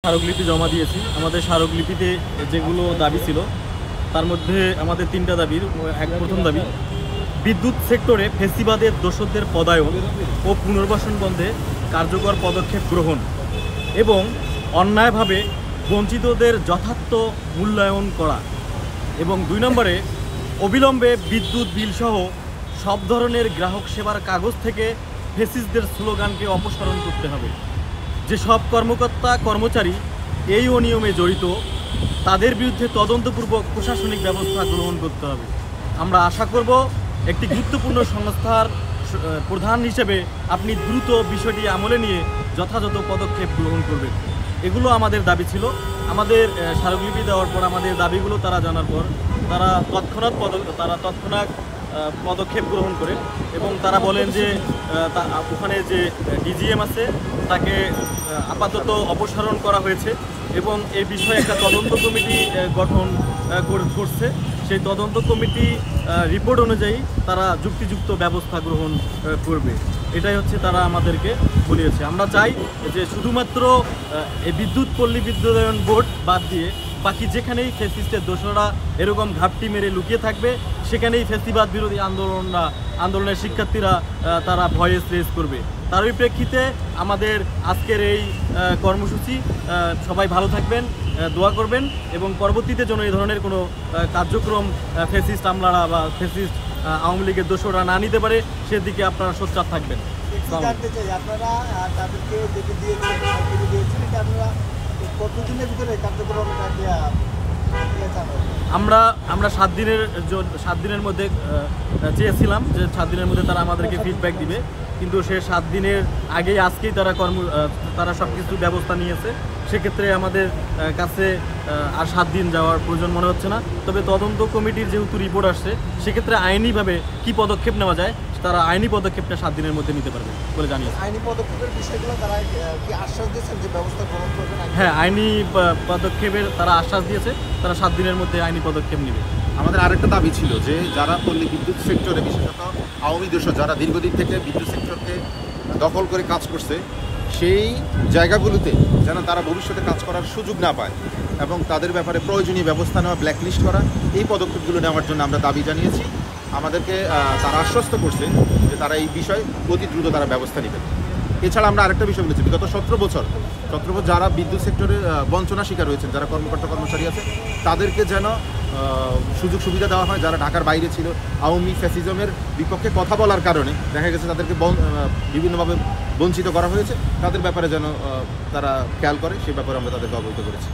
স্মারকলিপি জমা দিয়েছি। আমাদের স্মারকলিপিতে যেগুলো দাবি ছিল তার মধ্যে আমাদের তিনটা দাবির প্রথম দাবি, বিদ্যুৎ সেক্টরে ফেসিবাদের দোষরদের পদায়ন ও পুনর্বাসন বন্ধে কার্যকর পদক্ষেপ গ্রহণ এবং অন্যায়ভাবে বঞ্চিতদের যথার্থ মূল্যায়ন করা, এবং 2 নম্বরে অবিলম্বে বিদ্যুৎ বিলসহ সব ধরনের গ্রাহক সেবার কাগজ থেকে ফেসিস্টদের স্লোগানকে অপসারণ করতে হবে। যেসব কর্মকর্তা কর্মচারী এই অনিয়মে জড়িত তাদের বিরুদ্ধে তদন্তপূর্বক প্রশাসনিক ব্যবস্থা গ্রহণ করতে হবে। আমরা আশা করব একটি গুরুত্বপূর্ণ সংস্থার প্রধান হিসেবে আপনি দ্রুত বিষয়টি আমলে নিয়ে যথাযথ পদক্ষেপ গ্রহণ করবেন। এগুলো আমাদের দাবি ছিল। আমাদের স্মারকলিপি দেওয়ার পর আমাদের দাবিগুলো তারা জানার পর তারা তৎক্ষণাৎ পদক্ষেপ গ্রহণ করে এবং তারা বলেন যে ওখানে যে ডিজিএম আছে তাকে আপাতত অপসারণ করা হয়েছে এবং এই বিষয়ে একটা তদন্ত কমিটি গঠন করছে। সেই তদন্ত কমিটি রিপোর্ট অনুযায়ী তারা যুক্তিযুক্ত ব্যবস্থা গ্রহণ করবে। এটাই হচ্ছে তারা আমাদেরকে বলিয়েছে। আমরা চাই যে শুধুমাত্র এই বিদ্যুৎ পল্লী বিদ্যুতায়ন বোর্ড বাদ দিয়ে বাকি যেখানেই ফেসিস্টের দোষরা এরকম ঘাপটি মেরে লুকিয়ে থাকবে সেখানেই ফেসিবাদ বিরোধী আন্দোলনের শিক্ষার্থীরা তারা ভয়েস রেজ করবে। তারই প্রেক্ষিতে আমাদের আজকের এই কর্মসূচি। সবাই ভালো থাকবেন, দোয়া করবেন এবং পরবর্তীতে যেন এই ধরনের কোনো কার্যক্রম ফেসিস্ট আমলারা বা ফেসিস্ট আওয়ামী লীগের দোষরা না নিতে পারে সেদিকে আপনারা সোচ্চার থাকবেন। আপনারা তাদেরকে যেটি দিয়েছেন এটা আপনারা কতদিনের ভিতরে কার্যক্রম আমরা 7 দিনের মধ্যে চেয়েছিলাম যে 7 দিনের মধ্যে তারা আমাদেরকে ফিডব্যাক দিবে, কিন্তু সে 7 দিনের আগেই আজকেই তারা সব কিছু ব্যবস্থা নিয়েছে। সেক্ষেত্রে আমাদের কাছে আর 7 দিন যাওয়ার প্রয়োজন মনে হচ্ছে না। তবে তদন্ত কমিটির যেহেতু রিপোর্ট আসছে সেক্ষেত্রে আইনিভাবে কি পদক্ষেপ নেওয়া যায় তারা আইনি পদক্ষেপটা 7 দিনের মধ্যে নিতে পারবে বলে জানিয়েছে। আইনি পদক্ষেপের বিষয়গুলো তারা কি আশ্বাস দিয়েছেন যে ব্যবস্থা গ্রহণ করবেন? হ্যাঁ, আইনি পদক্ষেপের তারা আশ্বাস দিয়েছে, তারা 7 দিনের মধ্যে আইনি পদক্ষেপ নেবে। আমাদের আরেকটা দাবি ছিল যে যারা পল্লী বিদ্যুৎ সেক্টরে বিশেষত আওয়ামী দোষর যারা দীর্ঘদিন থেকে বিদ্যুৎ সেক্টরকে দখল করে কাজ করছে সেই জায়গাগুলোতে যেন তারা ভবিষ্যতে কাজ করার সুযোগ না পায় এবং তাদের ব্যাপারে প্রয়োজনীয় ব্যবস্থা নেওয়া, ব্ল্যাকলিস্ট করা, এই পদক্ষেপগুলো নেওয়ার জন্য আমরা দাবি জানিয়েছি। আমাদেরকে তারা আশ্বস্ত করছে যে তারা এই বিষয়ে অতি দ্রুত তারা ব্যবস্থা নেবেন। এছাড়া আমরা আরেকটা বিষয় বলেছি, বিগত 17 বছর যারা বিদ্যুৎ সেক্টরে বঞ্চনা শিকার হয়েছেন, যারা কর্মচারী আছে তাদেরকে যেন সুযোগ সুবিধা দেওয়া হয়। যারা ঢাকার বাইরে ছিল আওয়ামী ফ্যাসিজমের বিপক্ষে কথা বলার কারণে দেখা গেছে তাদেরকে বিভিন্নভাবে বঞ্চিত করা হয়েছে, তাদের ব্যাপারে যেন তারা খেয়াল করে, সেই ব্যাপারে আমরা তাদেরকে অবহিত করেছি।